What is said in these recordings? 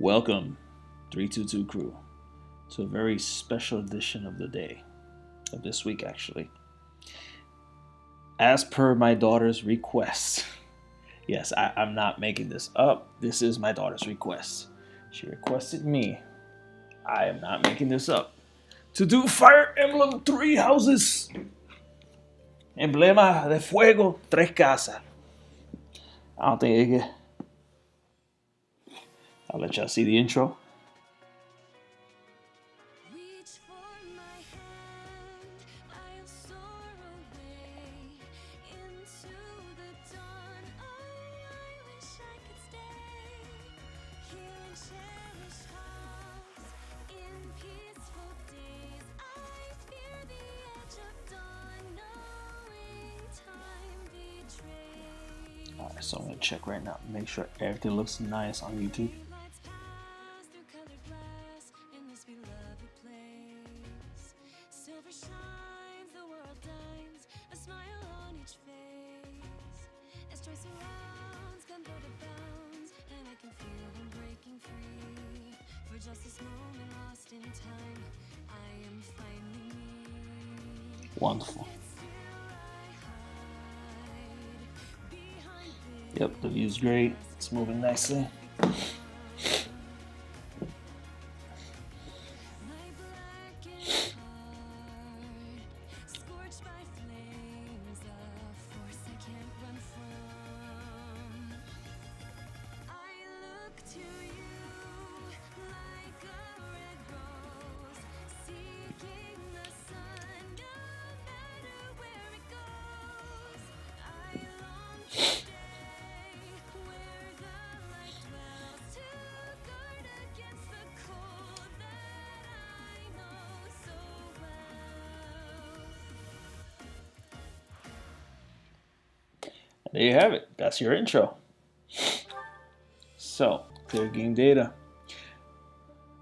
Welcome, 322 crew, to a very special edition of the day, of this week actually. As per my daughter's request, yes, I'm not making this up, this is my daughter's request. She requested me, I am not making this up, to do Fire Emblem 3 Houses. Emblema de Fuego, Tres Casas. I don't think it. I'll let y'all see the intro. Alright, so I'm gonna check right now, make sure everything looks nice on YouTube. Wonderful. Yep, the view's great. It's moving nicely. There you have it. That's your intro. So, clear game data.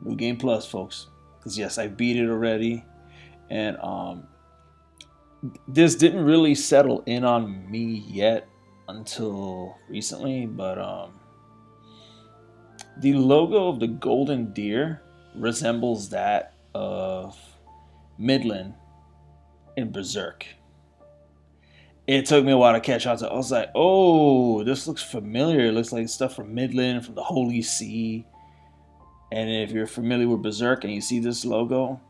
New Game Plus, folks. Because yes, I beat it already. And this didn't really settle in on me yet until recently. But the logo of the golden deer resembles that of Midl in Berserk. It took me a while to catch on to. I was like, "Oh, this looks familiar. It looks like stuff from Midl, from the Holy See." And if you're familiar with Berserk and you see this logo,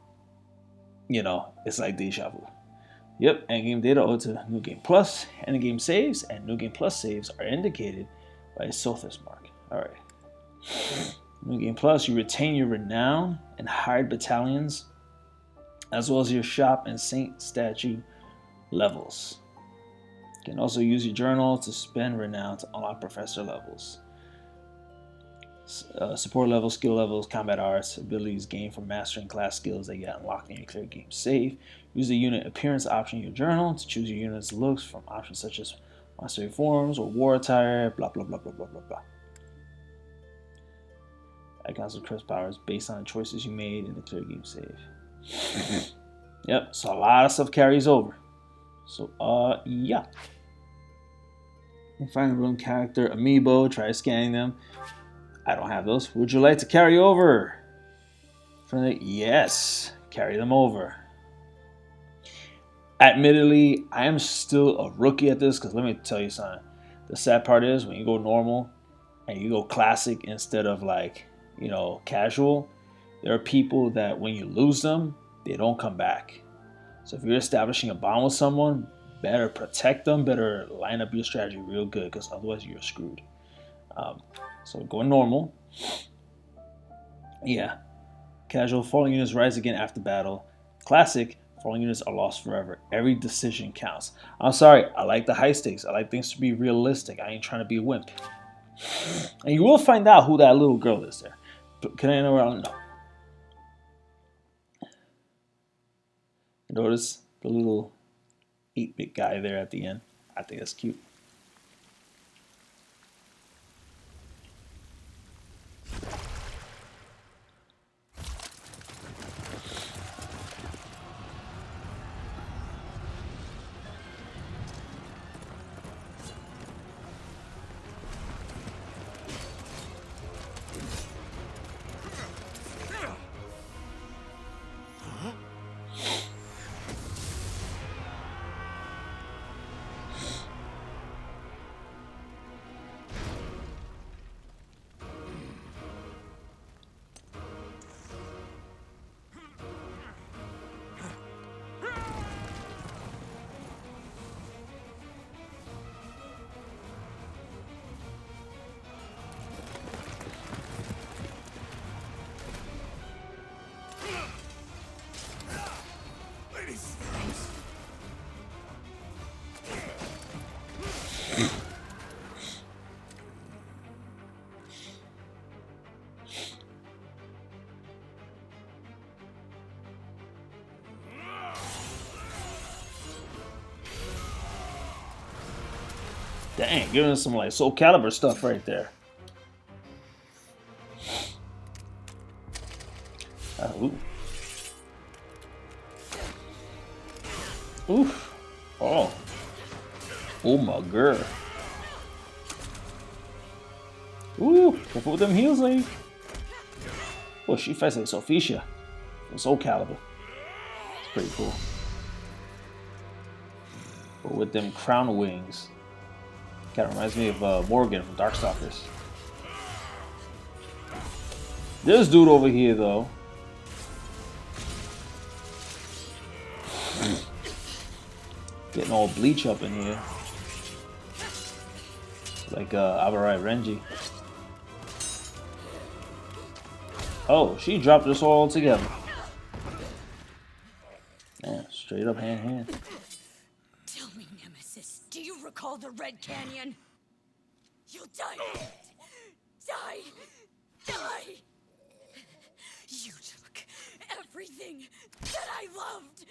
you know it's like deja vu. Yep, endgame data owed to New Game Plus. Endgame saves and New Game Plus saves are indicated by a Sothis mark. All right. New Game Plus, you retain your renown and hired battalions, as well as your shop and saint statue levels. You can also use your journal to spend renown to unlock professor levels. Support levels, skill levels, combat arts, abilities gained from mastering class skills that get unlocked in your clear game save. Use the unit appearance option in your journal to choose your unit's looks from options such as monster forms or war attire, blah blah blah blah blah blah blah. Icons of crest powers based on the choices you made in the clear game save. Yep, so a lot of stuff carries over. So, yeah. You find a room character amiibo, try scanning them. I don't have those. Would you like to carry over? Yes, carry them over. Admittedly, I am still a rookie at this because let me tell you something. The sad part is when you go normal and you go classic instead of like, casual, there are people that when you lose them, they don't come back. So if you're establishing a bond with someone, better protect them, better line up your strategy real good, because otherwise you're screwed. So going normal. Yeah. Casual, falling units rise again after battle. Classic, falling units are lost forever. Every decision counts. I'm sorry, I like the high stakes. I like things to be realistic. I ain't trying to be a wimp. And you will find out who that little girl is there. Can I know where I don't know? Notice the little 8-bit guy there at the end. I think that's cute. Dang, giving us some like Soul Calibur stuff right there. Ooh. Oof. Oh. Oh my girl. Ooh, careful with them heels, lady. Oh, she fights like Sothis from Soul Calibur. It's pretty cool. But with them crown wings. Kind of reminds me of Morgan from Darkstalkers. This dude over here, though. Getting all bleach up in here. Like Avarai Renji. Oh, she dropped us all together. Yeah, straight up hand in hand. Tell me, Nemesis, do you recall the Red Canyon? You'll die. Die. Die. You took everything that I loved.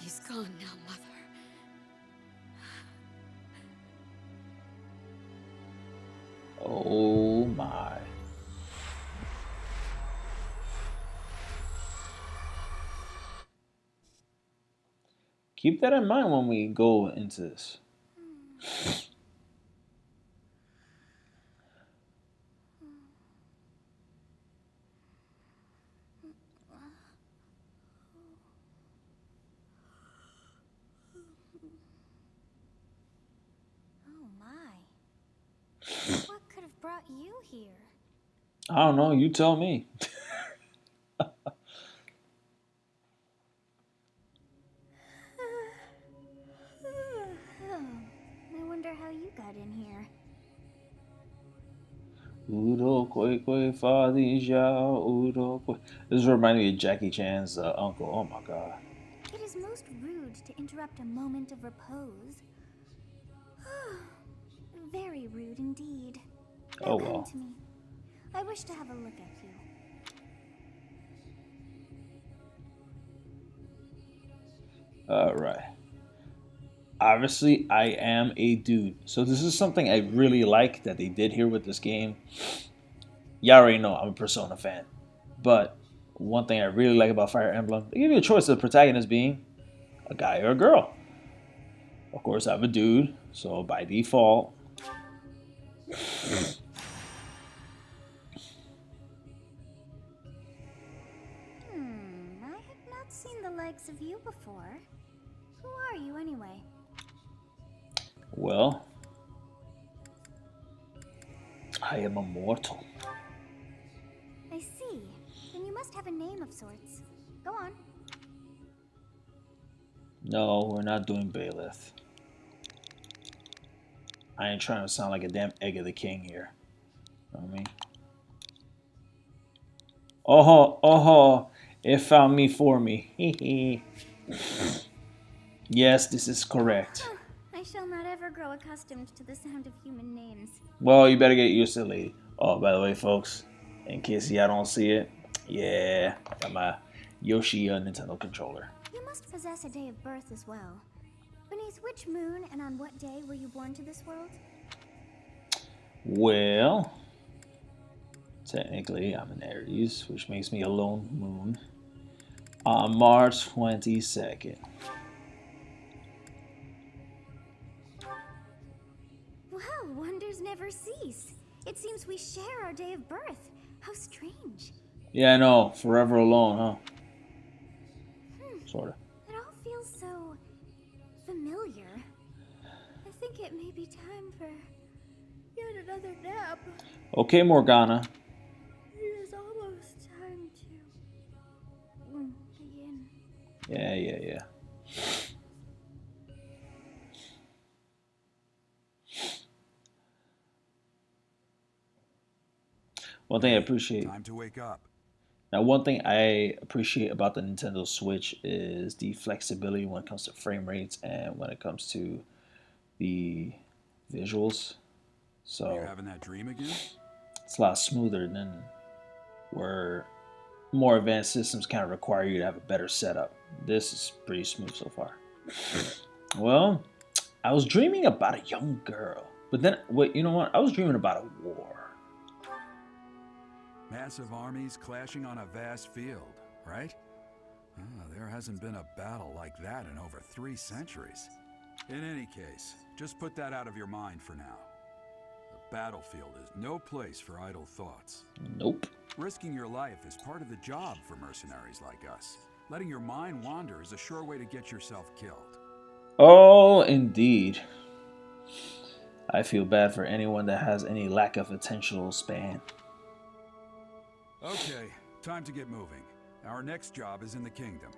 He's gone now, Mother. Oh my. Keep that in mind when we go into this. What could have brought you here? I don't know, you tell me. I wonder how you got in here. Udo koi koi fadija, Udo koi. This reminded me of Jackie Chan's uncle. Oh my god. It is most rude to interrupt a moment of repose. Very rude indeed. Now Oh come well. to me. I wish to have a look at you. Alright. Obviously, I am a dude. So this is something I really like that they did here with this game. Y'all already know I'm a Persona fan. But one thing I really like about Fire Emblem, they give you a choice of the protagonist being a guy or a girl. Of course, I'm a dude, so by default. I have not seen the likes of you before. Who are you anyway? Well, I am immortal. I see. Then you must have a name of sorts. Go on. No, we're not doing Bailiff. I ain't trying to sound like a damn egg of the king here. You know what I mean? Oh, it found me for me. Yes, this is correct. I shall not ever grow accustomed to the sound of human names. Well, you better get used to it, lady. Oh, by the way, folks, in case y'all don't see it, yeah, I got my Yoshi Nintendo controller. You must possess a day of birth as well. Beneath which moon and on what day were you born to this world? Well, technically, I'm an Aries, which makes me a lone moon. On March 22nd. Well, wonders never cease. It seems we share our day of birth. How strange. Yeah, I know. Forever alone, huh? Sorta. It all feels so familiar. I think it may be time for yet another nap. Okay, Morgana. It is almost time to begin. Yeah. One thing I appreciate. Time to wake up. Now, one thing I appreciate about the Nintendo Switch is the flexibility when it comes to frame rates and when it comes to the visuals. So You're having that dream again? it's a lot smoother than where more advanced systems kind of require you to have a better setup. This is pretty smooth so far. Well, I was dreaming about a young girl, but then wait, you know what? I was dreaming about a war. Massive armies clashing on a vast field, right? There hasn't been a battle like that in over 3 centuries. In any case, just put that out of your mind for now. The battlefield is no place for idle thoughts. Nope. Risking your life is part of the job for mercenaries like us. Letting your mind wander is a sure way to get yourself killed. Oh, indeed. I feel bad for anyone that has any lack of attentional span. Okay, time to get moving. Our next job is in the kingdom.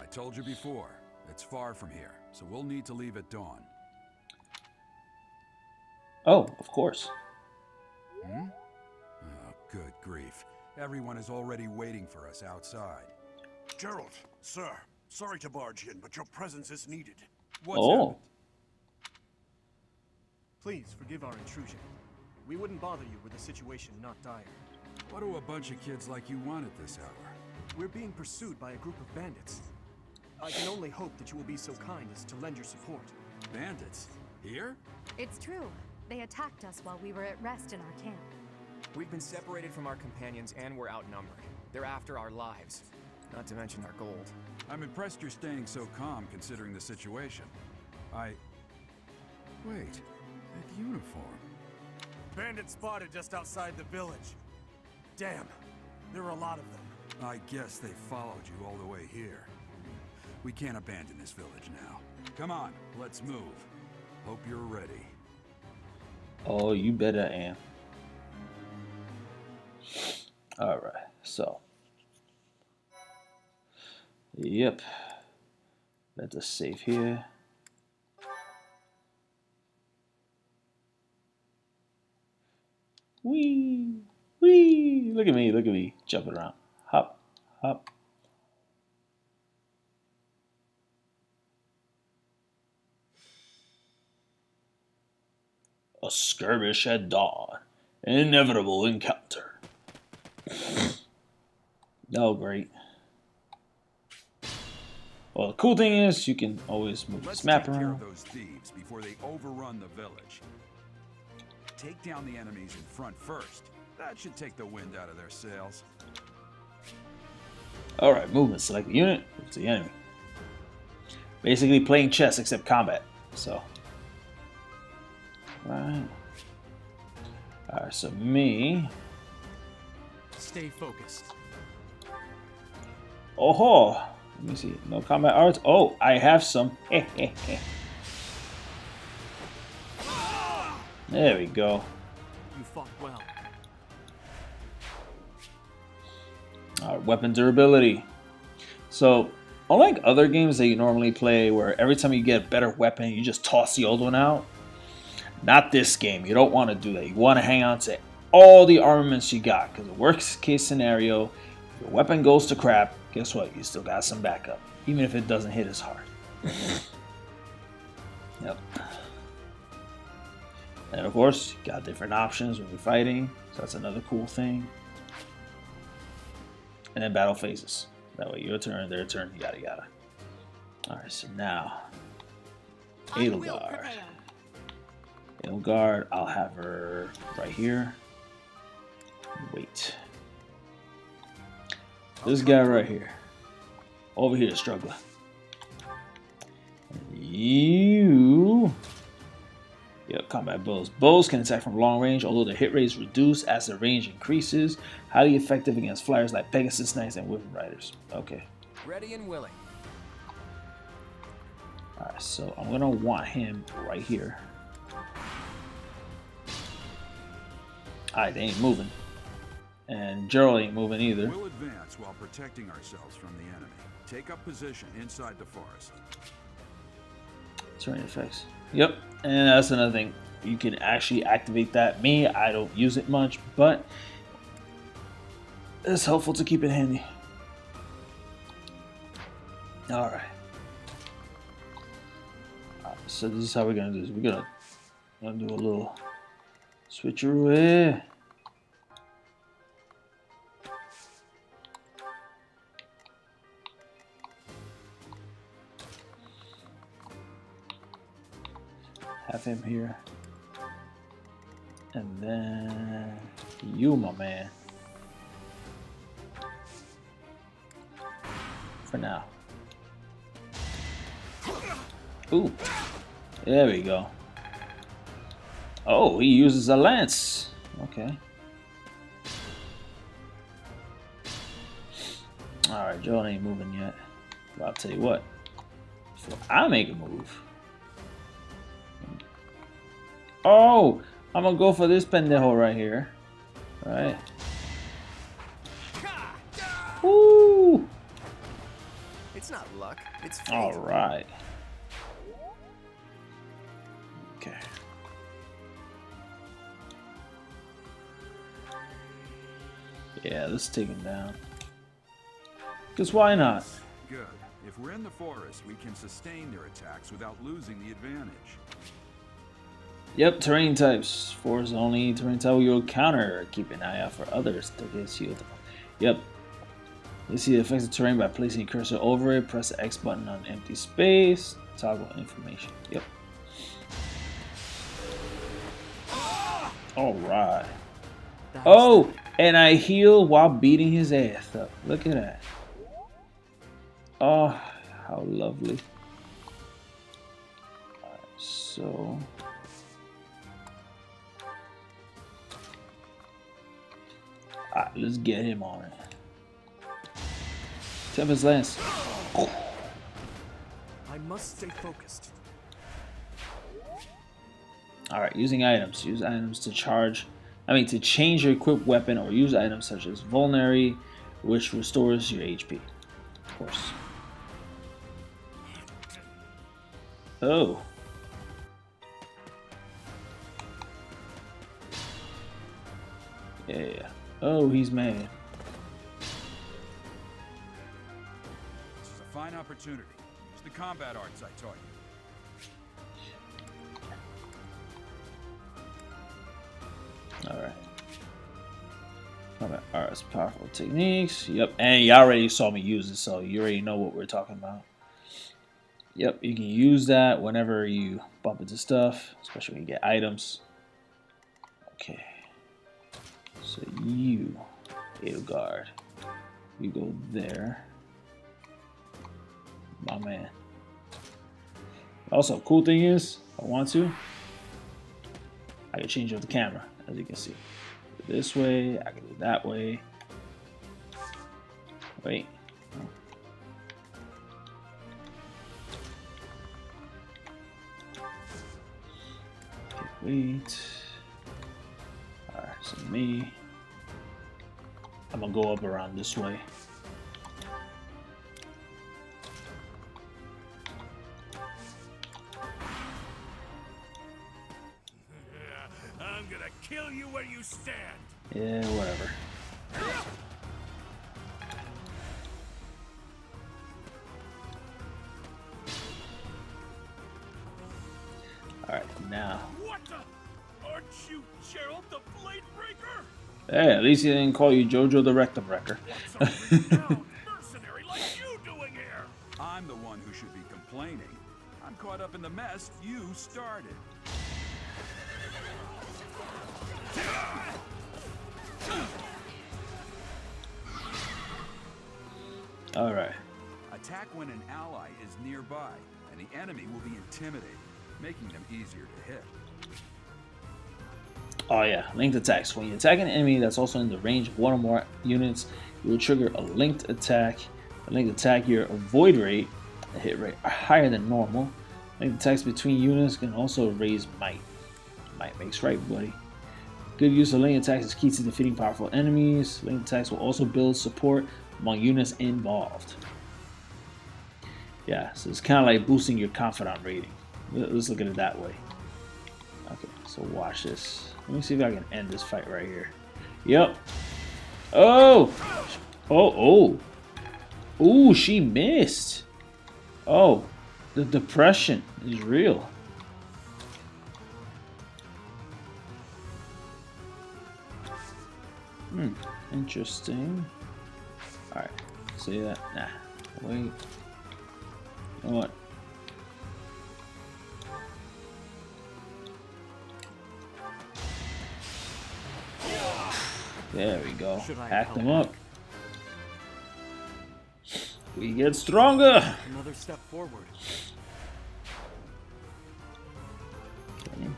I told you before, it's far from here, so we'll need to leave at dawn. Oh, of course. Oh, good grief. Everyone is already waiting for us outside. Gerald, sir, sorry to barge in, but your presence is needed. What's happened? Please forgive our intrusion. We wouldn't bother you with a situation not dire. What do a bunch of kids like you want at this hour? We're being pursued by a group of bandits. I can only hope that you will be so kind as to lend your support. Bandits? Here? It's true. They attacked us while we were at rest in our camp. We've been separated from our companions and we're outnumbered. They're after our lives, not to mention our gold. I'm impressed you're staying so calm considering the situation. Wait, that uniform. Bandits spotted just outside the village. Damn, there are a lot of them. I guess they followed you all the way here. We can't abandon this village now. Come on, let's move. Hope you're ready. Oh, you better am. Alright, so. Yep. Let us save here. Whee! Whee! Look at me, jumping around. Hop, hop. A skirmish at dawn. An inevitable encounter. Oh, great. Well, the cool thing is you can always move this map Let's take care around. of those thieves before they overrun the village. Take down the enemies in front first. That should take the wind out of their sails. Alright, movement. Select the unit. Move to the enemy. Basically playing chess except combat. So. Alright. Alright, so me. Stay focused. Oh, let me see. No combat arts. Oh, I have some. There we go. You fought well. Alright, weapon durability. So, unlike other games that you normally play where every time you get a better weapon, you just toss the old one out. Not this game. You don't want to do that. You want to hang on to all the armaments you got. Because the worst case scenario, if your weapon goes to crap, guess what? You still got some backup. Even if it doesn't hit as hard. Yep. And of course, you got different options when you're fighting. So that's another cool thing. And then battle phases. That way your turn, their turn, yada yada. Alright, so now Edelgard. Edelgard, I'll have her right here. Wait. This guy right here. Over here, struggler. You. Yep, combat bows. Bows can attack from long range, although the hit rate is reduced as the range increases. Highly effective against flyers like Pegasus Knights and Wyvern Riders. Okay. Ready and willing. Alright, so I'm gonna want him right here. Alright, they ain't moving. And Gerald ain't moving either. We'll advance while protecting ourselves from the enemy. Take up position inside the forest. Terrain effects. Yep, and that's another thing. You can actually activate that. Me, I don't use it much, but It's helpful to keep it handy. Alright. So this is how we're gonna do this. We're gonna do a little switcheroo here. Have him here. And then you, my man. For now. Ooh. There we go. Oh, he uses a lance. Okay. Alright, Joe ain't moving yet. But I'll tell you what. Before I make a move. Oh! I'm gonna go for this pendejo right here. Right. Woo! It's not luck, it's fate. Alright. Okay. Yeah, let's take him down. Because why not? Good. If we're in the forest, we can sustain their attacks without losing the advantage. Yep, terrain types. Forest only terrain type you'll counter. Keep an eye out for others to get healed. Yep. You see the effects of terrain by placing your cursor over it. Press the X button on empty space. Toggle information. Yep. Alright. Oh! And I heal while beating his ass up. Look at that. Oh, how lovely. Alright, so... Alright, let's get him on it. Tempest Lance. Oh. I must stay focused. Alright, using items. Use items to to change your equipped weapon or use items such as Vulnerary, which restores your HP. Of course. Oh. Yeah. Oh, he's mad. This is a fine opportunity. Use the combat arts I taught you. Alright. Combat arts, powerful techniques. Yep, and you already saw me use it, so you already know what we're talking about. Yep, you can use that whenever you bump into stuff, especially when you get items. Okay. So you, Edelgard, you go there. My man. Also, cool thing is, if I want to, I can change up the camera, as you can see. This way, I can do that way. Wait. Oh. Okay, wait. Alright, so me. I'm gonna go up around this way. I'm gonna kill you where you stand. Yeah, whatever. Alright, now. What the? Aren't you Gerald the Blade Breaker? Hey, at least he didn't call you Jojo the Rectum Wrecker. What's a renowned mercenary like you doing here? I'm the one who should be complaining. I'm caught up in the mess you started. Alright. Attack when an ally is nearby, and the enemy will be intimidated, making them easier to hit. Oh yeah, linked attacks. When you attack an enemy that's also in the range of one or more units, you will trigger a linked attack. A linked attack, your avoid rate and hit rate are higher than normal. Linked attacks between units can also raise might. Might makes right, buddy. Good use of linked attacks is key to defeating powerful enemies. Linked attacks will also build support among units involved. Yeah, so it's kind of like boosting your confidant rating. Let's look at it that way. Okay, so watch this. Let me see if I can end this fight right here. Yep. Oh! Oh, oh. Ooh, she missed. Oh, the depression is real. Interesting. Alright, see that? Nah, wait. You know what? There we go. Hack them up. We get stronger. Another step forward. Okay.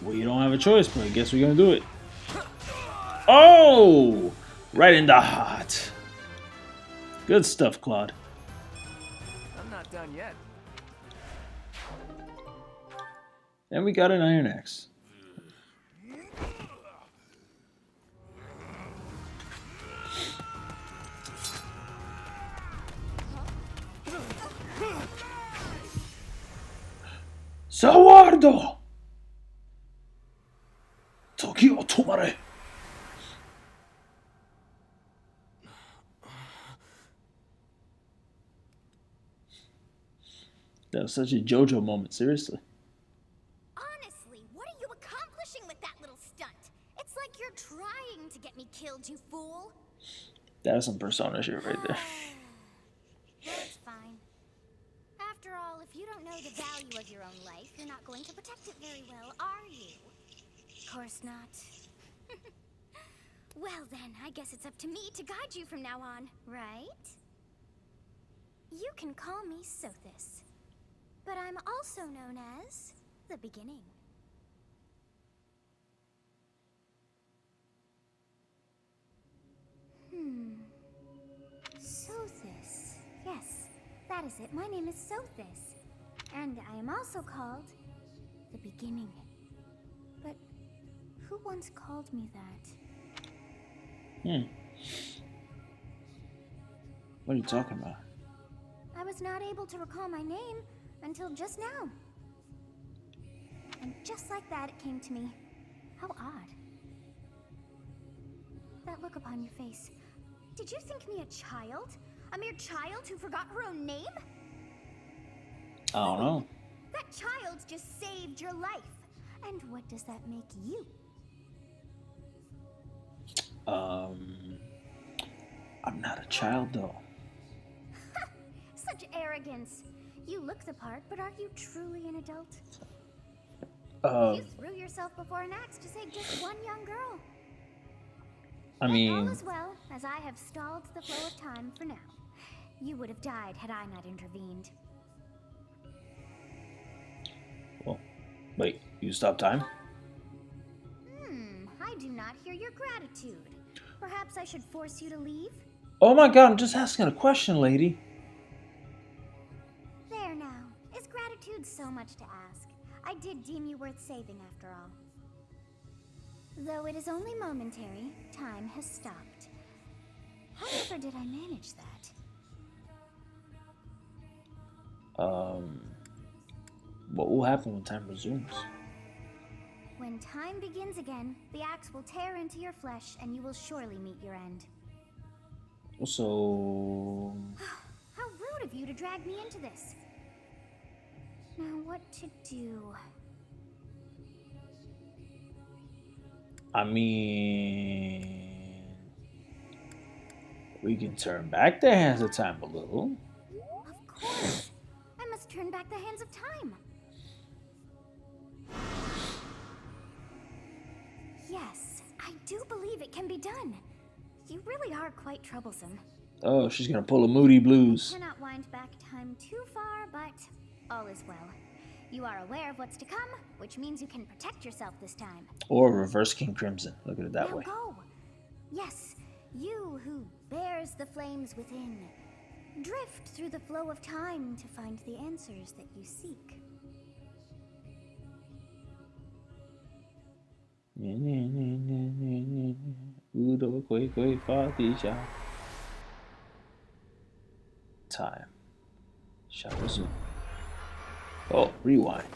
Well, you don't have a choice, but I guess we're gonna do it. Oh! Right in the heart. Good stuff, Claude. I'm not done yet. And we got an iron axe. WARUDO! Tokyo Tomare! That was such a JoJo moment, seriously. Honestly, what are you accomplishing with that little stunt? It's like you're trying to get me killed, you fool. That was some Persona shit right there. That's fine. After all, if you don't know the value of your own life, you're not going to protect it very well, are you? Of course not. Well then, I guess it's up to me to guide you from now on, right? You can call me Sothis, but I'm also known as the Beginning. Sothis. Yes, that is it. My name is Sothis, and I am also called the Beginning. But who once called me that? What are you talking about? I was not able to recall my name until just now. And just like that, it came to me. How odd. That look upon your face. Did you think me a child? A mere child who forgot her own name? I don't know. That child just saved your life. And what does that make you? I'm not a child though. Such arrogance. You look the part, but are you truly an adult? You threw yourself before an axe to save just one young girl. I mean, all as well as I have stalled the flow of time for now. You would have died had I not intervened. well, wait, you stop time? I do not hear your gratitude. Perhaps I should force you to leave? Oh my god, I'm just asking a question, lady. There now. Is gratitude so much to ask? I did deem you worth saving after all. Though it is only momentary, time has stopped. However did I manage that? What will happen when time resumes? When time begins again, the axe will tear into your flesh and you will surely meet your end. So... How rude of you to drag me into this. Now what to do? I mean... we can turn back the hands of time a little. Of course! I must turn back the hands of time. Yes, I do believe it can be done. You really are quite troublesome. Oh, she's gonna pull a Moody blues. I cannot wind back time too far, but all is well. You are aware of what's to come, which means you can protect yourself this time. Or reverse King Crimson. Look at it that Now way. go. Yes, you who bears the flames within. Drift through the flow of time to find the answers that you seek. Time. Shall resume. Oh, rewind.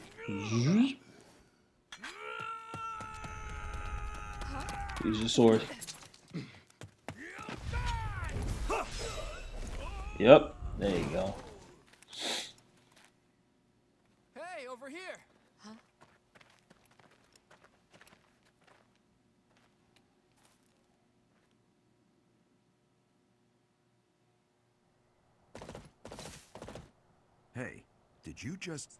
Use your sword. Yep, there you go. Hey, over here! Huh? Hey, did you just...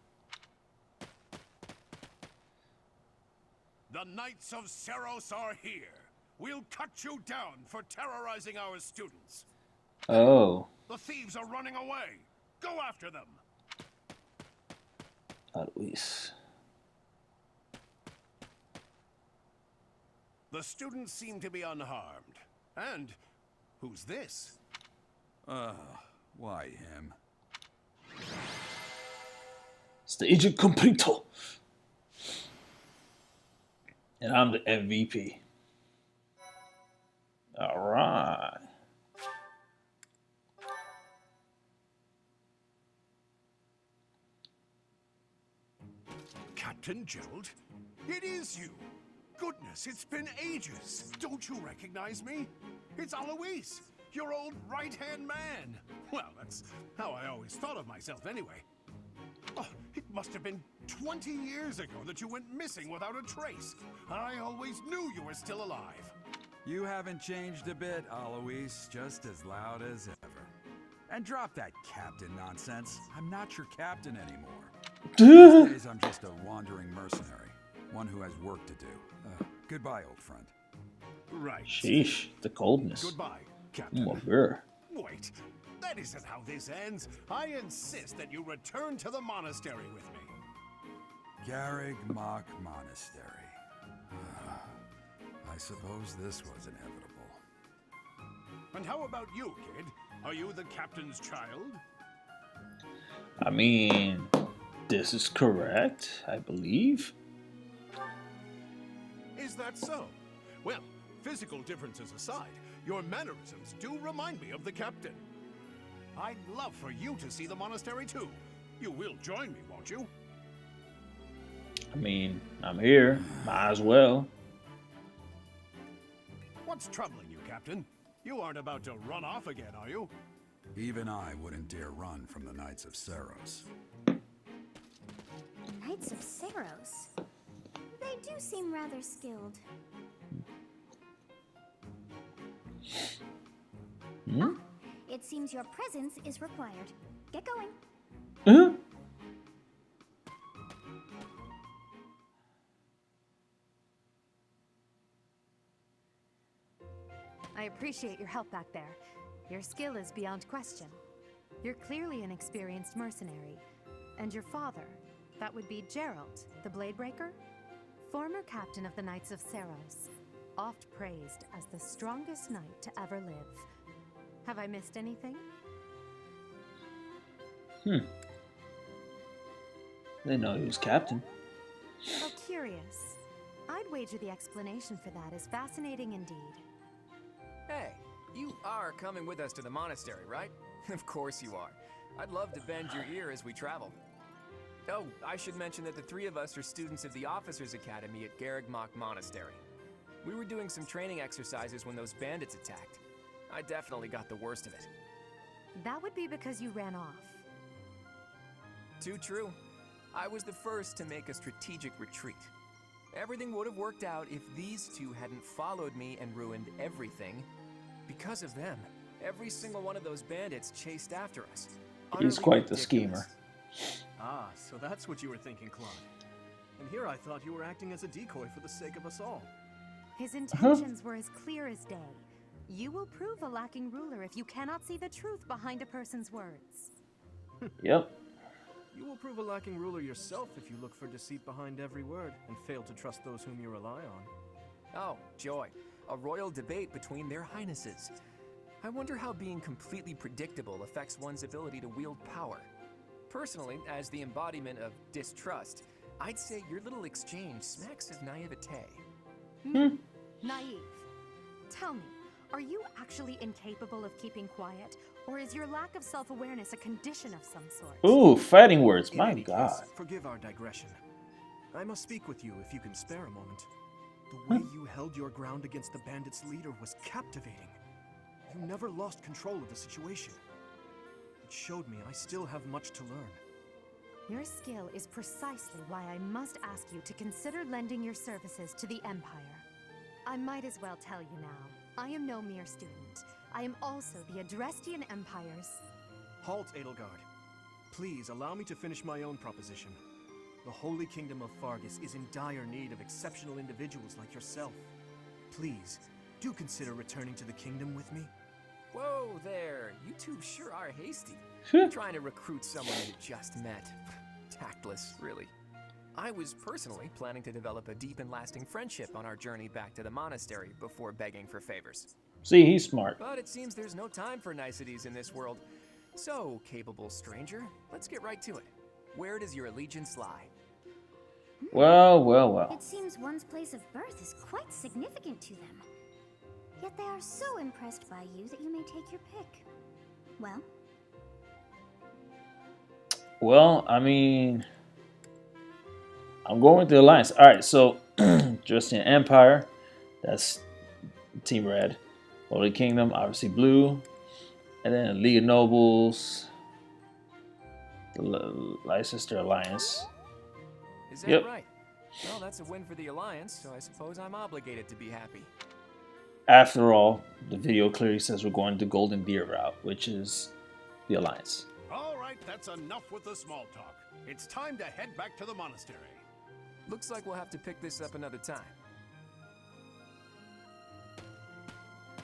The Knights of Seros are here. We'll cut you down for terrorizing our students. Oh. The thieves are running away. Go after them. Alois. The students seem to be unharmed. And who's this? Why him? Stage completo. And I'm the MVP. Alright. Captain Gerald? It is you. Goodness, it's been ages. Don't you recognize me? It's Alois, your old right-hand man. Well, that's how I always thought of myself anyway. Oh, it must have been 20 years ago that you went missing without a trace. I always knew you were still alive. You haven't changed a bit, Alois. Just as loud as ever. And drop that captain nonsense. I'm not your captain anymore. These days, I'm just a wandering mercenary. One who has work to do. Goodbye, old friend. Right. Sheesh, the coldness. Goodbye, Captain. Mother. Wait, that isn't how this ends. I insist that you return to the monastery with me. Garreg Mach Monastery. I suppose this was inevitable. And how about you, kid? Are you the captain's child? I mean, this is correct, I believe. Is that so? Well, physical differences aside, your mannerisms do remind me of the captain. I'd love for you to see the monastery too. You will join me, won't you? I mean, I'm here. Might as well. What's troubling you, Captain? You aren't about to run off again, are you? Even I wouldn't dare run from the Knights of Seros. Knights of Seros? They do seem rather skilled. Hmm? It seems your presence is required. Get going. Uh-huh. I appreciate your help back there. Your skill is beyond question. You're clearly an experienced mercenary. And your father, that would be Gerald, the Bladebreaker? Former captain of the Knights of Seros. Oft praised as the strongest knight to ever live. Have I missed anything? Didn't know he was captain. How curious. I'd wager the explanation for that is fascinating indeed. Hey, you are coming with us to the monastery, right? Of course you are. I'd love to bend your ear as we travel. Oh, I should mention that the three of us are students of the Officers' Academy at Garreg Mach Monastery. We were doing some training exercises when those bandits attacked. I definitely got the worst of it. That would be because you ran off. Too true. I was the first to make a strategic retreat. Everything would have worked out if these two hadn't followed me and ruined everything. Because of them, every single one of those bandits chased after us. He's quite the schemer. Ah, so that's what you were thinking, Claude. And here I thought you were acting as a decoy for the sake of us all. His intentions were as clear as day. You will prove a lacking ruler if you cannot see the truth behind a person's words. Yep. You will prove a lacking ruler yourself if you look for deceit behind every word and fail to trust those whom you rely on. Oh, joy. A royal debate between their highnesses. I wonder how being completely predictable affects one's ability to wield power. Personally, as the embodiment of distrust, I'd say your little exchange smacks of naivete. Naive. Tell me, are you actually incapable of keeping quiet? Or is your lack of self-awareness a condition of some sort? Ooh, fighting words. In My any God. case, forgive our digression. I must speak with you if you can spare a moment. The way you held your ground against the bandits' leader was captivating. You never lost control of the situation. It showed me I still have much to learn. Your skill is precisely why I must ask you to consider lending your services to the Empire. I might as well tell you now, I am no mere student. I am also the Adrestian Empire's... Halt, Edelgard. Please allow me to finish my own proposition. The Holy Kingdom of Fargus is in dire need of exceptional individuals like yourself. Please, do consider returning to the kingdom with me. Whoa there, you two sure are hasty. Trying to recruit someone you just met. Tactless, really. I was personally planning to develop a deep and lasting friendship on our journey back to the monastery before begging for favors. See, he's smart. But it seems there's no time for niceties in this world. So, capable stranger, let's get right to it. Where does your allegiance lie? Well, well, well. It seems one's place of birth is quite significant to them. Yet they are so impressed by you that you may take your pick. Well? Well, I mean... I'm going with the Alliance. Alright, so... Adrestian Empire. That's Team Red. Holy Kingdom, obviously blue. And then League of Nobles. The Leicester Alliance. Is that right? Well, that's a win for the Alliance, so I suppose I'm obligated to be happy. After all, the video clearly says we're going the goldendeer route, which is the Alliance. All right, that's enough with the small talk. It's time to head back to the monastery. Looks like we'll have to pick this up another time.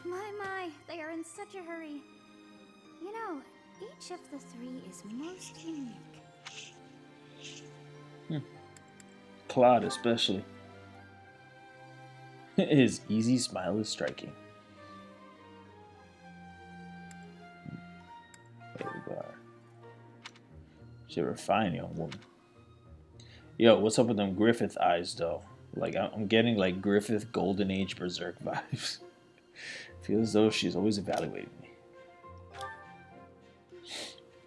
My, they are in such a hurry. You know, each of the three is most unique. Claude especially. His easy smile is striking. Edelgard. She's a refined young woman. Yo, what's up with them Griffith eyes though? Like I'm getting like Griffith Golden Age Berserk vibes. Feels as though she's always evaluating me.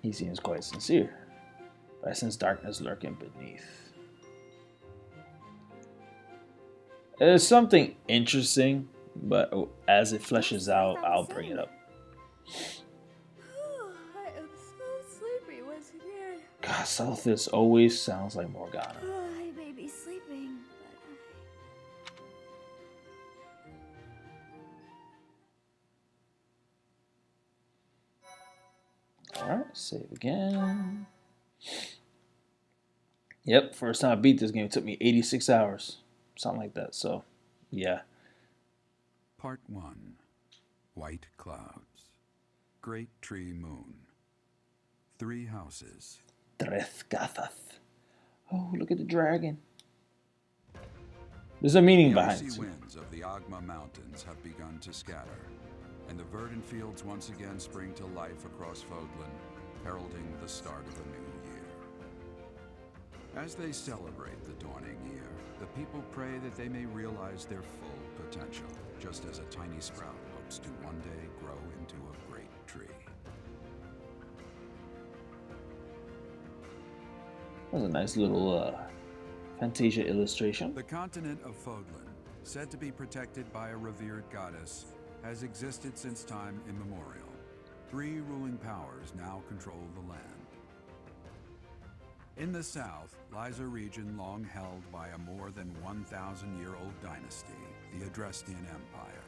He seems quite sincere, but I sense darkness lurking beneath. There's something interesting, but as it fleshes out, I'll bring it up. I am so sleepy once again. God, Sothis always sounds like Morgana. I may be sleeping, but Alright, save again. Yep, first time I beat this game, it took me 86 hours. Something like that, so, yeah. Part 1. White Clouds. Great Tree Moon. 3 houses. Drethgathath. Oh, look at the dragon. There's a meaning The behind icy it. winds of the Agma Mountains have begun to scatter, and the verdant fields once again spring to life across Fodlan, heralding the start of a new year. As they celebrate the dawning year, the people pray that they may realize their full potential, just as a tiny sprout hopes to one day grow into a great tree. That was a nice little Fantasia illustration. The continent of Fodlan, said to be protected by a revered goddess, has existed since time immemorial. 3 ruling powers now control the land. In the south lies a region long held by a more than 1,000-year-old dynasty, the Adrestian Empire.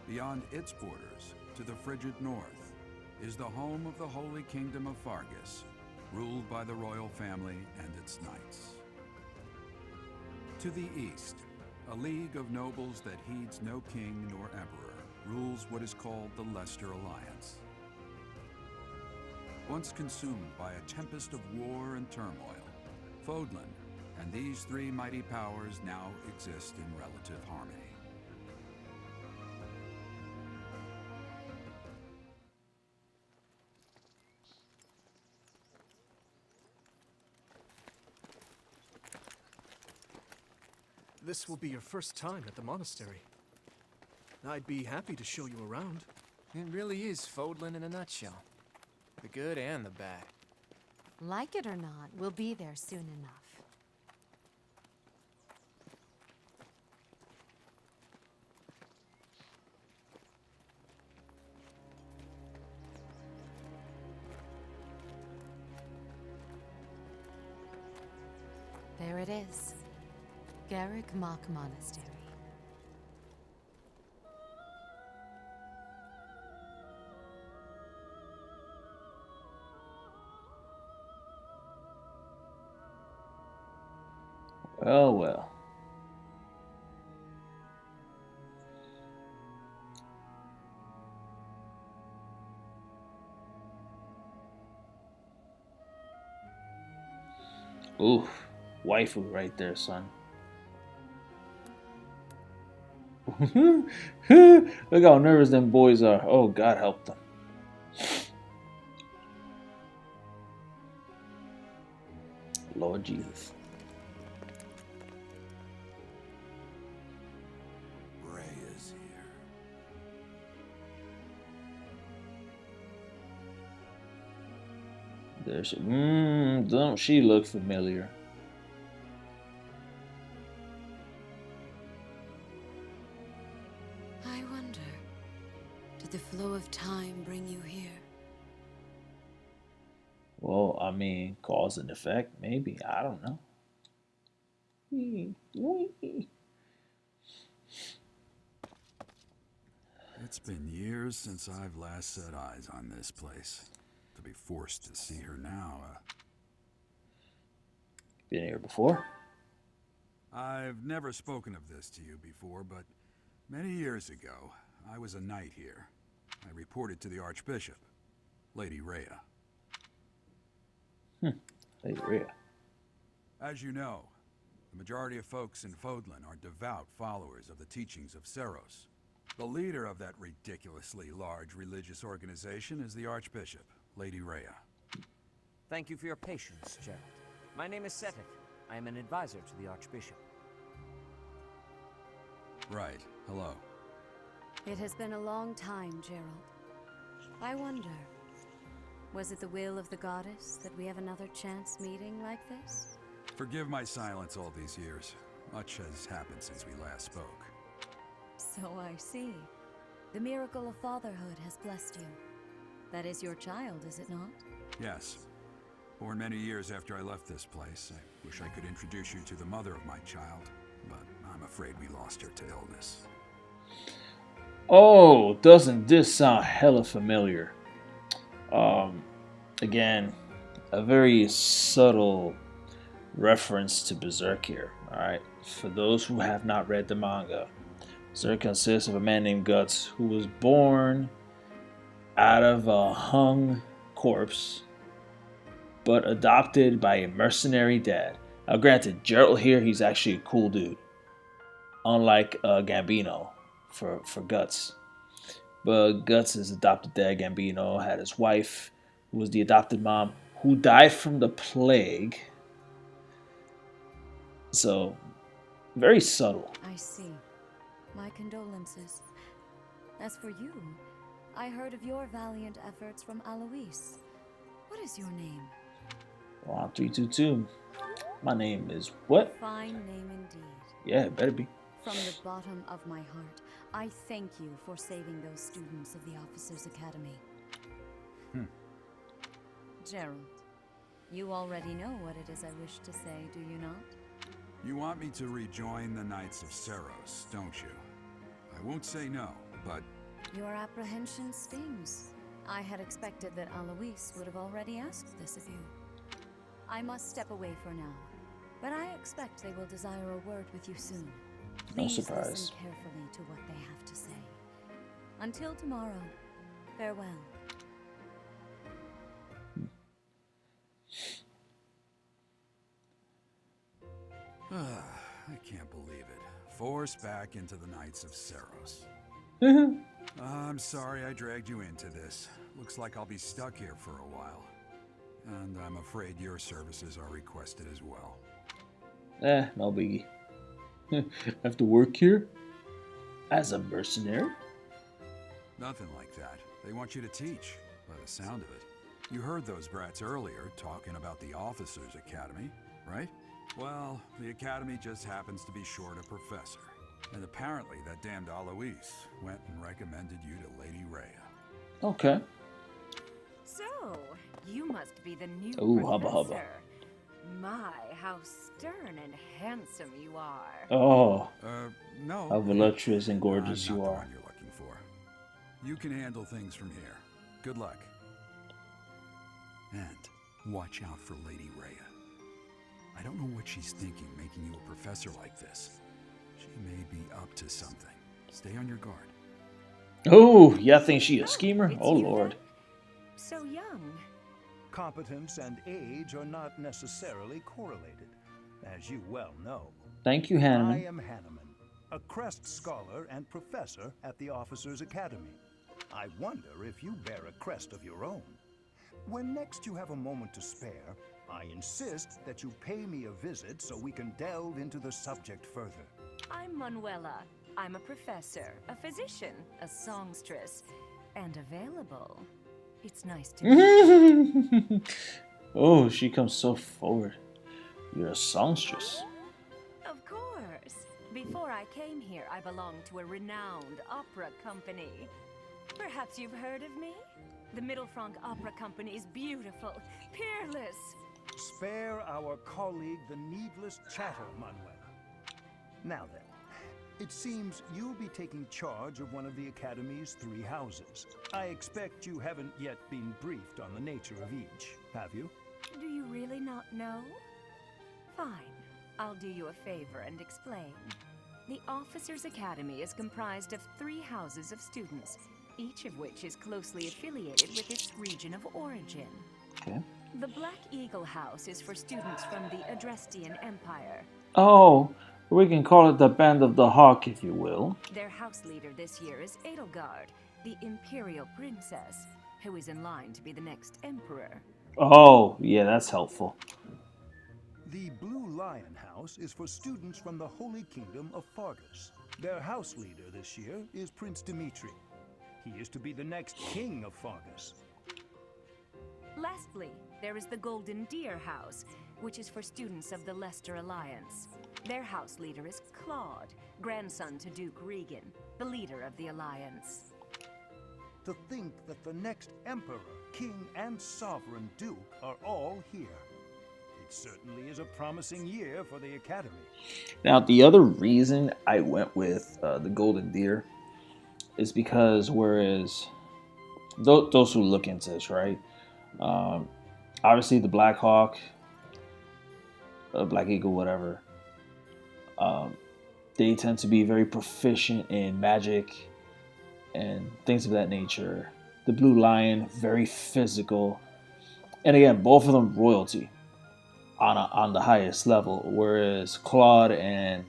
Beyond its borders, to the frigid north, is the home of the Holy Kingdom of Fargus, ruled by the royal family and its knights. To the east, a league of nobles that heeds no king nor emperor rules what is called the Leicester Alliance. Once consumed by a tempest of war and turmoil, Fodlan and these 3 mighty powers now exist in relative harmony. This will be your first time at the monastery. I'd be happy to show you around. It really is Fodlan in a nutshell. The good and the bad. Like it or not, we'll be there soon enough. it is. Garreg Mach Monastery. Well, well. Ooh, waifu right there, son. Look how nervous them boys are. Oh, God help them. Lord Jesus. Rhea's here. There she. Don't she look familiar? I wonder, did the flow of time bring you here? Well, I mean, cause and effect, maybe. I don't know. It's been years since I've last set eyes on this place. To be forced to see her now, Been here before? I've never spoken of this to you before, but many years ago, I was a knight here. I reported to the Archbishop, Lady Rhea. Lady Rhea. As you know, the majority of folks in Fodlan are devout followers of the teachings of Seros. The leader of that ridiculously large religious organization is the Archbishop, Lady Rhea. Thank you for your patience, Gerald. My name is Seteth. I am an advisor to the Archbishop. Right. Hello. It has been a long time, Gerald. I wonder, was it the will of the goddess that we have another chance meeting like this? Forgive my silence all these years. Much has happened since we last spoke. So I see. The miracle of fatherhood has blessed you. That is your child, is it not? Yes. Born many years after I left this place, I wish I could introduce you to the mother of my child, but I'm afraid we lost her to illness. Oh, doesn't this sound hella familiar? Again, a very subtle reference to Berserk here. Alright, for those who have not read the manga, Berserk consists of a man named Guts who was born out of a hung corpse, but adopted by a mercenary dad. Now, granted, Gerald here, he's actually a cool dude, unlike Gambino for Guts. But Guts' adopted dad, Gambino, had his wife, who was the adopted mom, who died from the plague. So, very subtle. I see. My condolences. As for you, I heard of your valiant efforts from Alois. What is your name? Ron 322. My name is what? Fine name indeed. Yeah, it better be. From the bottom of my heart, I thank you for saving those students of the Officers' Academy. Gerald, you already know what it is I wish to say, do you not? You want me to rejoin the Knights of Seros, don't you? I won't say no, but... Your apprehension stings. I had expected that Alois would have already asked this of you. I must step away for now, but I expect they will desire a word with you soon. No Please surprise. listen carefully to what they have to say. Until tomorrow, farewell. I can't believe it. Forced back into the Knights of Seros. I'm sorry I dragged you into this. Looks like I'll be stuck here for a while. And I'm afraid your services are requested as well. No biggie. Have to work here? As a mercenary? Nothing like that. They want you to teach, by the sound of it. You heard those brats earlier talking about the Officers' Academy, right? Well, the Academy just happens to be short a professor. And apparently that damned Alois went and recommended you to Lady Rhea. Okay. So, you must be the new Ooh, professor. hubba hubba. My, how stern and handsome you are. Oh, No. how voluptuous and gorgeous I'm you not the are. one you're looking for. You can handle things from here. Good luck. And watch out for Lady Rhea. I don't know what she's thinking making you a professor like this. She may be up to something. Stay on your guard. Oh, y'all think she a schemer? It's Oh, you Lord. then? So young. Competence and age are not necessarily correlated, as you well know. Thank you, I Hanneman. am Hanneman, a Crest Scholar and Professor at the Officers' Academy. I wonder if you bear a crest of your own. When next you have a moment to spare, I insist that you pay me a visit so we can delve into the subject further. I'm Manuela. I'm a professor, a physician, a songstress, and available. It's nice to meet you. Oh, she comes so forward. You're a songstress. Of course. Before I came here, I belonged to a renowned opera company. Perhaps you've heard of me? The Midl Opera Company is beautiful, peerless. Spare our colleague the needless chatter, Manuela. Now then, it seems you'll be taking charge of one of the Academy's 3 houses. I expect you haven't yet been briefed on the nature of each, have you? Do you really not know? Fine. I'll do you a favor and explain. The Officers' Academy is comprised of 3 houses of students, each of which is closely affiliated with its region of origin. Okay. The Black Eagle House is for students from the Adrestian Empire. Oh, we can call it the Band of the Hawk, if you will. Their house leader this year is Edelgard, the Imperial Princess, who is in line to be the next Emperor. Oh, yeah, that's helpful. The Blue Lion House is for students from the Holy Kingdom of Fargus. Their house leader this year is Prince Demitrius. He is to be the next king of Fargus. Lastly, there is the Goldendeer House, which is for students of the Leicester Alliance. Their house leader is Claude, grandson to Duke Regan, the leader of the Alliance. To think that the next Emperor, King, and Sovereign Duke are all here. It certainly is a promising year for the Academy. Now, the other reason I went with the Golden Deer is because whereas those who look into this, right? Obviously, the Black Hawk, Black Eagle, whatever, they tend to be very proficient in magic and things of that nature. The Blue Lion, very physical. And again, both of them royalty on the highest level. Whereas Claude and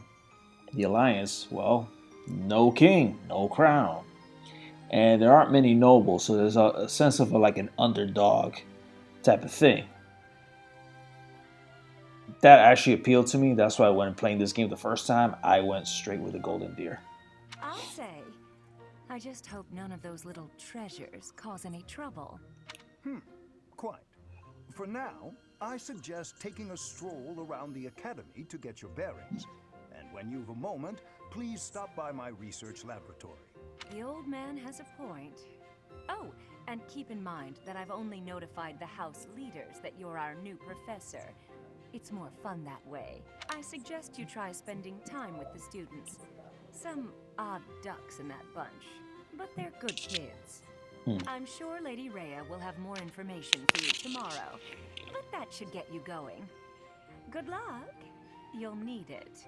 the Alliance, well, no king, no crown. And there aren't many nobles, so there's a sense of like an underdog type of thing. That actually appealed to me. That's why when playing this game the first time, I went straight with the Golden Deer. I'll say. I just hope none of those little treasures cause any trouble. Quite. For now, I suggest taking a stroll around the Academy to get your bearings. And when you've a moment, please stop by my research laboratory. The old man has a point. Oh, and keep in mind that I've only notified the house leaders that you're our new professor. It's more fun that way. I suggest you try spending time with the students. Some odd ducks in that bunch, but they're good kids. I'm sure Lady Rhea will have more information for you tomorrow, but that should get you going. Good luck. You'll need it.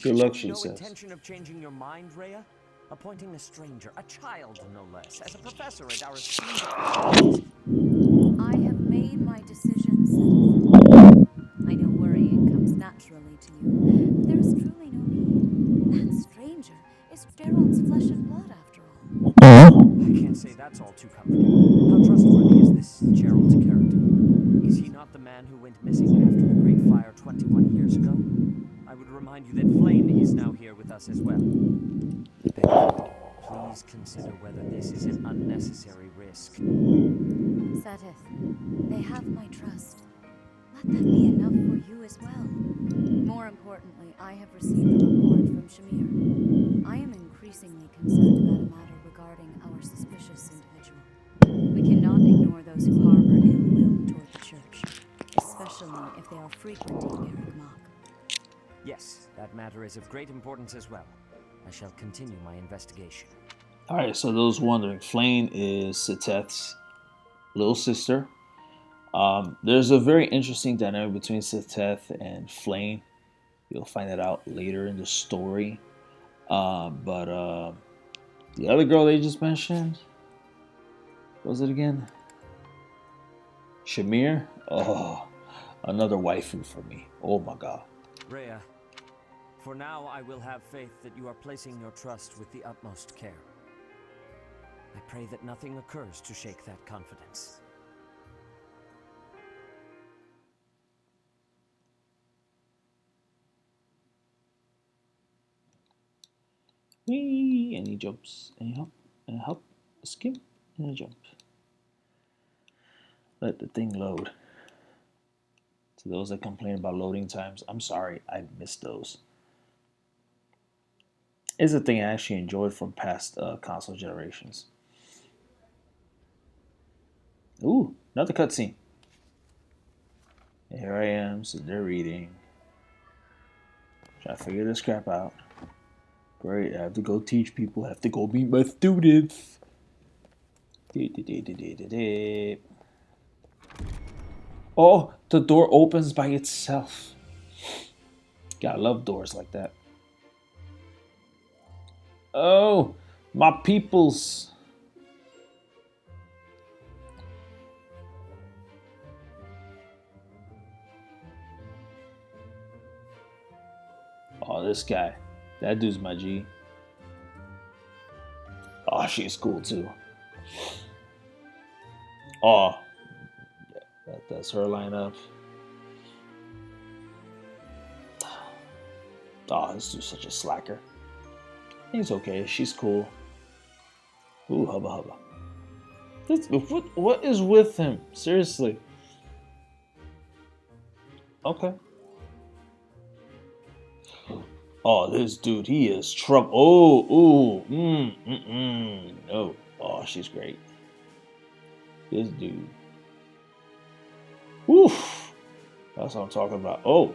Good luck, she No says. intention of changing your mind, Rhea? Appointing a stranger, a child no less, as a professor at our esteemed... I have made my decision, Seteth. I know worrying comes naturally to you, but there is truly no need. That stranger is Gerald's flesh and blood, after all. I can't say that's all too comforting. How trustworthy is this Gerald's character? Is he not the man who went missing after the Great Fire 21 years ago? I would remind you that Flame is now here with us as well. Please consider whether this is an unnecessary risk. Seteth, they have my trust. Let that be enough for you as well. More importantly, I have received a report from Shamir. I am increasingly concerned about a matter regarding our suspicious individual. We cannot ignore those who harbor ill will toward the church, especially especially if they are frequenting Garreg Mach. Yes, that matter is of great importance as well. I shall continue my investigation. Alright, so those wondering, Flame is Seteth's little sister. There's a very interesting dynamic between Seteth and Flame. You'll find that out later in the story. But the other girl they just mentioned, what was it again? Shamir? Oh, another waifu for me. Oh my god. Rhea, for now I will have faith that you are placing your trust with the utmost care. I pray that nothing occurs to shake that confidence. Whee! And he jumps. And he hop. A skip. And a jump. Let the thing load. To those that complain about loading times, I'm sorry, I missed those. It's a thing I actually enjoyed from past console generations. Ooh, another cutscene. Here I am, sitting there reading. Trying to figure this crap out. Great, I have to go teach people, I have to go meet my students. Oh, the door opens by itself. Gotta love doors like that. Oh, my peoples. Oh, this guy. That dude's my G. Oh, she's cool too. Oh, that's her lineup. Oh, this dude's such a slacker. He's okay. She's cool. Ooh, hubba hubba. What is with him? Seriously. Okay. Oh, this dude, he is trouble. Oh, no. Oh, she's great. This dude. Woof. That's what I'm talking about. Oh.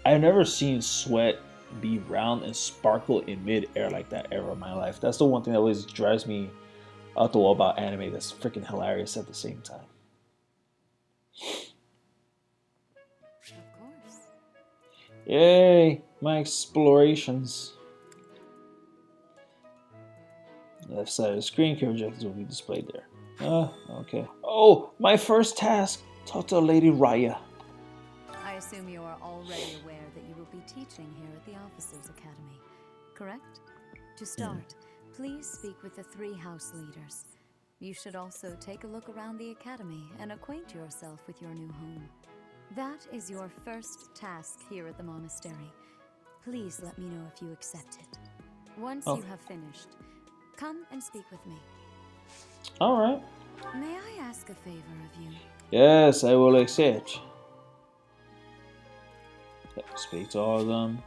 I've never seen sweat be round and sparkle in mid-air like that ever in my life. That's the one thing that always drives me out the wall about anime that's freaking hilarious at the same time. Of course. Yay, my explorations. Left side of the screen, key objectives will be displayed there. Okay. Oh, my first task. Talk to Lady Rhea. I assume you are already aware that you will be teaching here at the Officers Academy, correct? To start, please speak with the 3 house leaders. You should also take a look around the academy and acquaint yourself with your new home. That is your first task here at the monastery. Please let me know if you accept it. Once you have finished, come and speak with me. Alright. May I ask a favor of you? Yes, I will accept. Yep, speak to all of them.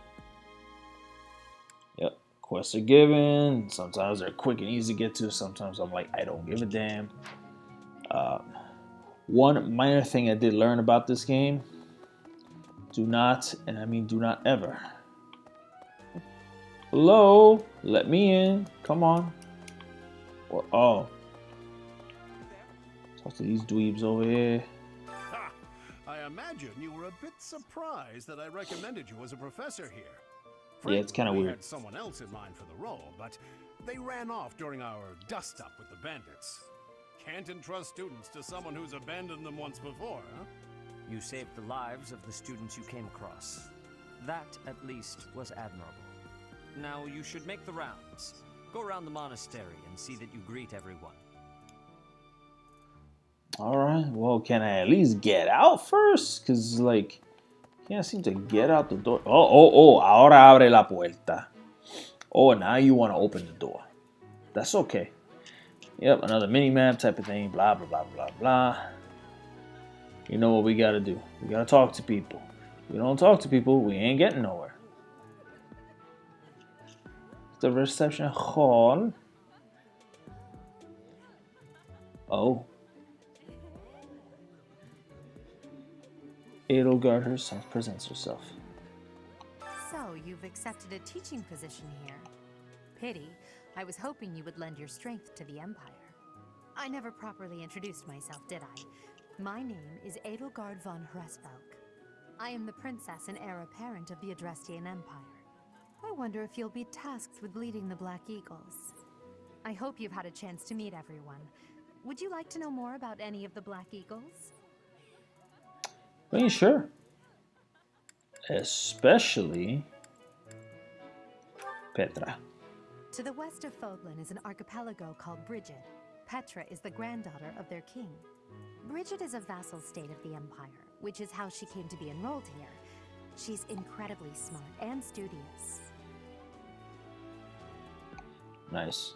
Yep, quests are given. Sometimes they're quick and easy to get to. Sometimes I'm like, I don't give a damn. One minor thing I did learn about this game. Do not, and I mean do not ever. Hello? Let me in. Come on. Oh. Talk to these dweebs over here. Ha! I imagine you were a bit surprised that I recommended you as a professor here. Yeah, it's kind of We weird. had someone else in mind for the role, but they ran off during our dust-up with the bandits. Can't entrust students to someone who's abandoned them once before, huh? You saved the lives of the students you came across. That, at least, was admirable. Now you should make the rounds. Go around the monastery and see that you greet everyone. Alright, well, can I at least get out first? Because, like, can't seem to get out the door. Oh, ahora abre la puerta. Oh, now you want to open the door. That's okay. Yep, another mini-map type of thing. Blah, blah, blah, blah, blah. You know what we got to do. We got to talk to people. If we don't talk to people, we ain't getting nowhere. The reception hall. Oh. Edelgard herself presents herself. So, you've accepted a teaching position here. Pity. I was hoping you would lend your strength to the Empire. I never properly introduced myself, did I? My name is Edelgard von Hresvelk. I am the princess and heir apparent of the Adrestian Empire. I wonder if you'll be tasked with leading the Black Eagles. I hope you've had a chance to meet everyone. Would you like to know more about any of the Black Eagles? Are you sure? Especially Petra. To the west of Foglin is an archipelago called Brigid. Petra is the granddaughter of their king. Brigid is a vassal state of the Empire, which is how she came to be enrolled here. She's incredibly smart and studious. Nice.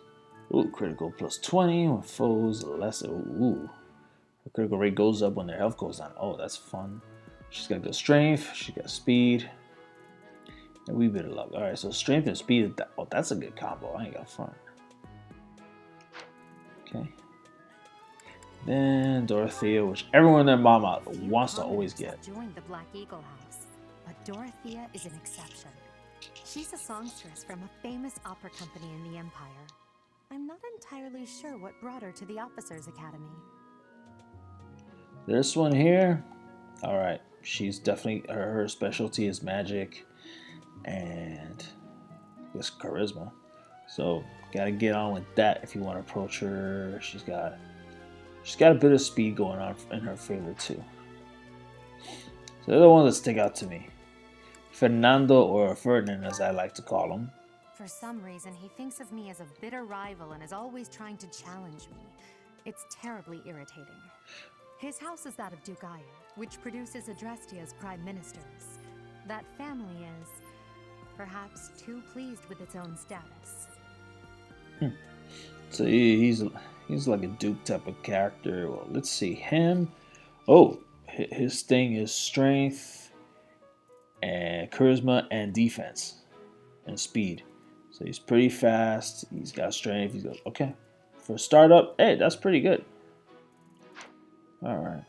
Ooh, critical plus 20 when foes less. Ooh. Her critical rate goes up when their health goes down. Oh, that's fun. She's got good strength. She's got speed. And a wee bit of luck. Alright, so strength and speed. Oh, that's a good combo. I ain't got fun. Okay. Then Dorothea, which everyone and their mama wants to always get. Joined the Black Eagle House, but Dorothea is an exception. She's a songstress from a famous opera company in the Empire. I'm not entirely sure what brought her to the Officers Academy. This one here, all right. She's definitely her specialty is magic and this charisma. So gotta get on with that if you want to approach her. She's got a bit of speed going on in her favor too. So they're the ones that stick out to me. Fernando, or Ferdinand as I like to call him. For some reason, he thinks of me as a bitter rival and is always trying to challenge me. It's terribly irritating. His house is that of Duke Aya, which produces Adrestia's prime ministers. That family is, perhaps, too pleased with its own status. So he's like a Duke type of character. Well, let's see him. Oh, his thing is strength and charisma and defense and speed. So he's pretty fast. He's got strength. He's got, okay. For a startup, hey, that's pretty good. All right.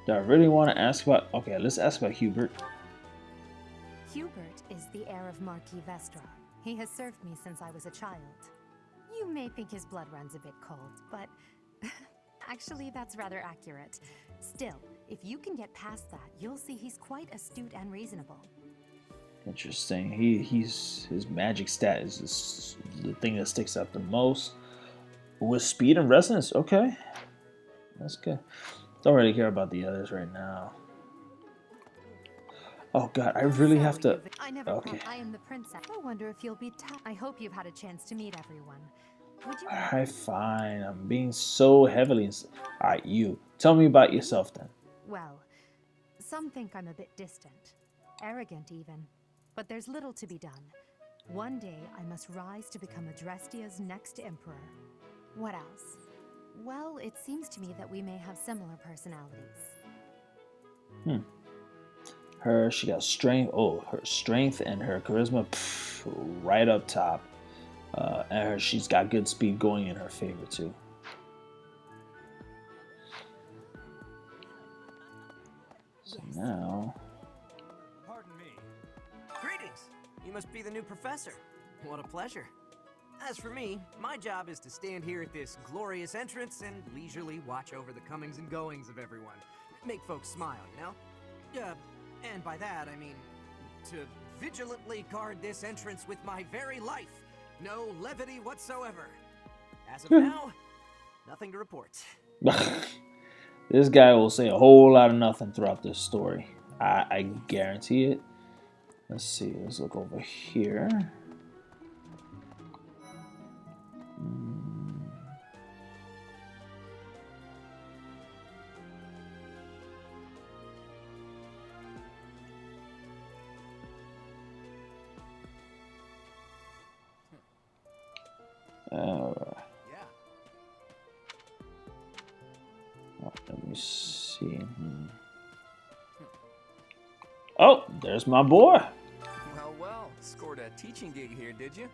Do I really want to ask about? Okay, let's ask about Hubert. Hubert is the heir of Marquis Vestra. He has served me since I was a child. You may think his blood runs a bit cold, but actually that's rather accurate. Still, if you can get past that, you'll see he's quite astute and reasonable. Interesting. His magic stat is the thing that sticks out the most. With speed and resonance, okay, that's good. Don't really care about the others right now. Oh God, I really have to. Okay. I am the princess. I wonder if you'll be. I hope you've had a chance to meet everyone. Would you? Alright, fine. I'm being so heavily. Alright, you tell me about yourself then. Well, some think I'm a bit distant, arrogant even, but there's little to be done. One day I must rise to become Adrestia's next emperor. What else? Well, it seems to me that we may have similar personalities. She got strength. Oh, her strength and her charisma, right up top. And she's got good speed going in her favor too. So now. Pardon me. Greetings. You must be the new professor. What a pleasure. As for me, my job is to stand here at this glorious entrance and leisurely watch over the comings and goings of everyone. Make folks smile, you know? And by that, I mean to vigilantly guard this entrance with my very life. No levity whatsoever. As of now, nothing to report. This guy will say a whole lot of nothing throughout this story. I guarantee it. Let's see. Let's look over here. Let me see. Oh, there's my boy. Well, scored a teaching gig here, did you?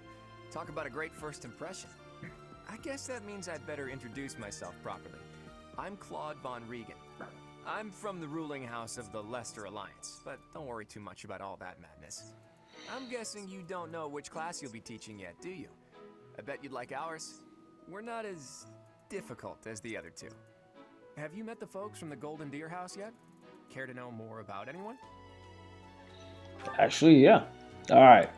Talk about a great first impression. I guess that means I'd better introduce myself properly. I'm Claude von Regan. I'm from the ruling house of the Leicester Alliance, but don't worry too much about all that madness. I'm guessing you don't know which class you'll be teaching yet, do you? I bet you'd like ours. We're not as difficult as the other two. Have you met the folks from the Goldendeer house yet? Care to know more about anyone? Actually, yeah. All right.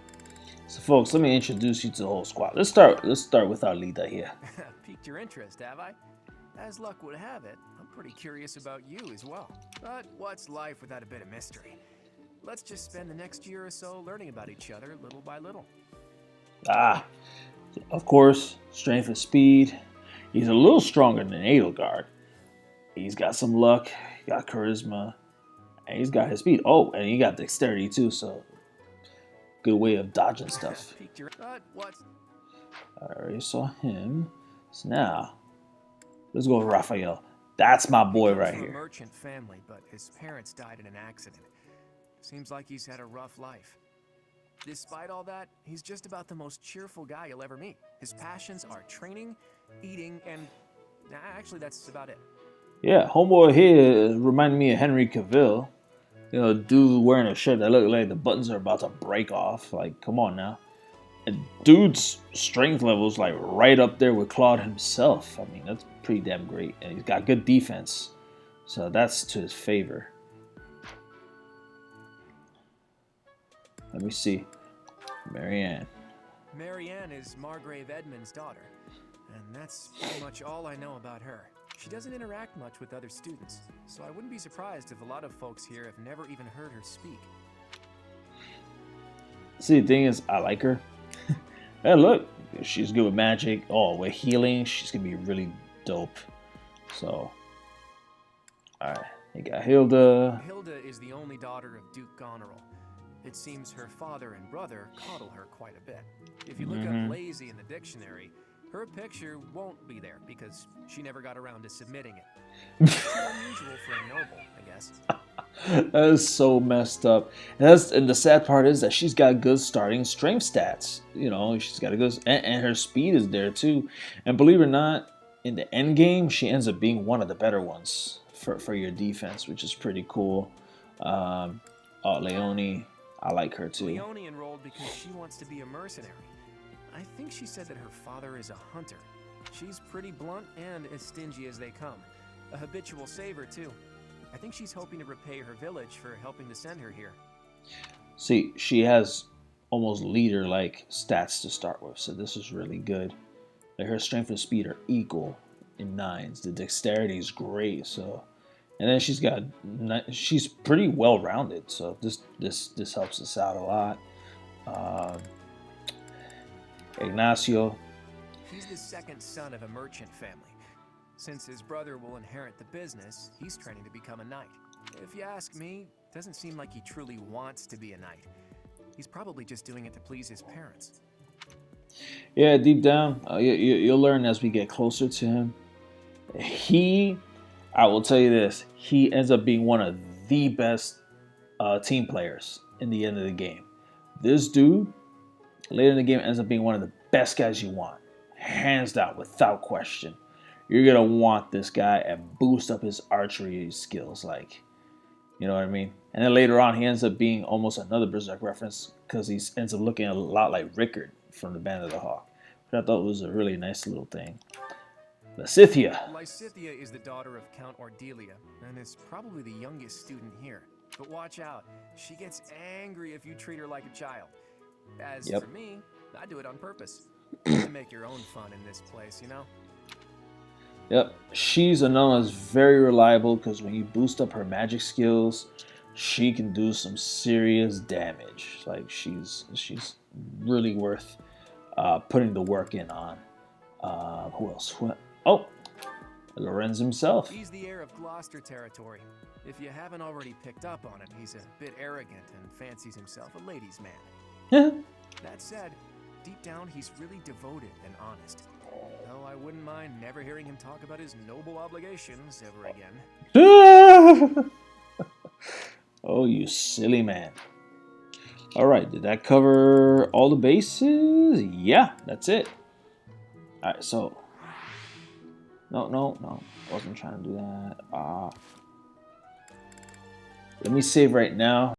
So, folks, let me introduce you to the whole squad. Let's start with our leader here. Piqued your interest, have I? As luck would have it, I'm pretty curious about you as well. But what's life without a bit of mystery? Let's just spend the next year or so learning about each other little by little. Ah, of course, strength and speed. He's a little stronger than Edelgard. He's got some luck, he got charisma, and he's got his speed. Oh, and he got dexterity too, so good way of dodging stuff. I already saw him. So now, let's go with Raphael. That's my boy right here. A merchant family, but his parents died in an accident. Seems like he's had a rough life. Despite all that, he's just about the most cheerful guy you'll ever meet. His passions are training, eating, and actually that's about it. Yeah, homeboy here reminded me of Henry Cavill. You know, dude wearing a shirt that looked like the buttons are about to break off. Like, come on now. And dude's strength level is like right up there with Claude himself. I mean, that's pretty damn great. And he's got good defense. So that's to his favor. Let me see. Marianne. Marianne is Margrave Edmund's daughter. And that's pretty much all I know about her. She doesn't interact much with other students, so I wouldn't be surprised if a lot of folks here have never even heard her speak. See, the thing is, I like her. Hey, look, she's good with magic. Oh, with healing, she's gonna be really dope. So, alright, you got Hilda. Hilda is the only daughter of Duke Goneril. It seems her father and brother coddle her quite a bit. If you look up lazy in the dictionary, her picture won't be there because she never got around to submitting it. It's unusual for a noble, I guess. That is so messed up. And the sad part is that she's got good starting strength stats. You know, she's got a good, and her speed is there too. And believe it or not, in the end game, she ends up being one of the better ones for your defense, which is pretty cool. Oh, Leonie, I like her too. Leonie enrolled because she wants to be a mercenary. I think she said that her father is a hunter. She's pretty blunt and as stingy as they come. A habitual saver too. I think she's hoping to repay her village for helping to send her here. See, she has almost leader-like stats to start with, so this is really good. Like her strength and speed are equal in 9s. The dexterity is great, so, and then she's pretty well-rounded, so this helps us out a lot. Ignacio. He's the second son of a merchant family. Since his brother will inherit the business, he's training to become a knight. If you ask me, it doesn't seem like he truly wants to be a knight. He's probably just doing it to please his parents. Yeah, deep down, you'll learn as we get closer to him. I will tell you this, he ends up being one of the best team players in the end of the game. This dude, later in the game, ends up being one of the best guys you want. Hands down, without question. You're going to want this guy and boost up his archery skills. Like, you know what I mean? And then later on, he ends up being almost another Berserk reference because he ends up looking a lot like Rickard from the Band of the Hawk. Which I thought was a really nice little thing. Lysithea. Lysithea is the daughter of Count Ordelia and is probably the youngest student here. But watch out, she gets angry if you treat her like a child. As for me, I do it on purpose. To make your own fun in this place, you know? Yep, she's another that's very reliable because when you boost up her magic skills, she can do some serious damage. Like she's really worth putting the work in on. Who else? Oh, Lorenz himself. He's the heir of Gloucester territory. If you haven't already picked up on it, he's a bit arrogant and fancies himself a ladies' man. That said, deep down he's really devoted and honest. Though I wouldn't mind never hearing him talk about his noble obligations ever again. Oh, you silly man. Alright, did that cover all the bases? Yeah, that's it. Alright, so No. Wasn't trying to do that. Let me save right now.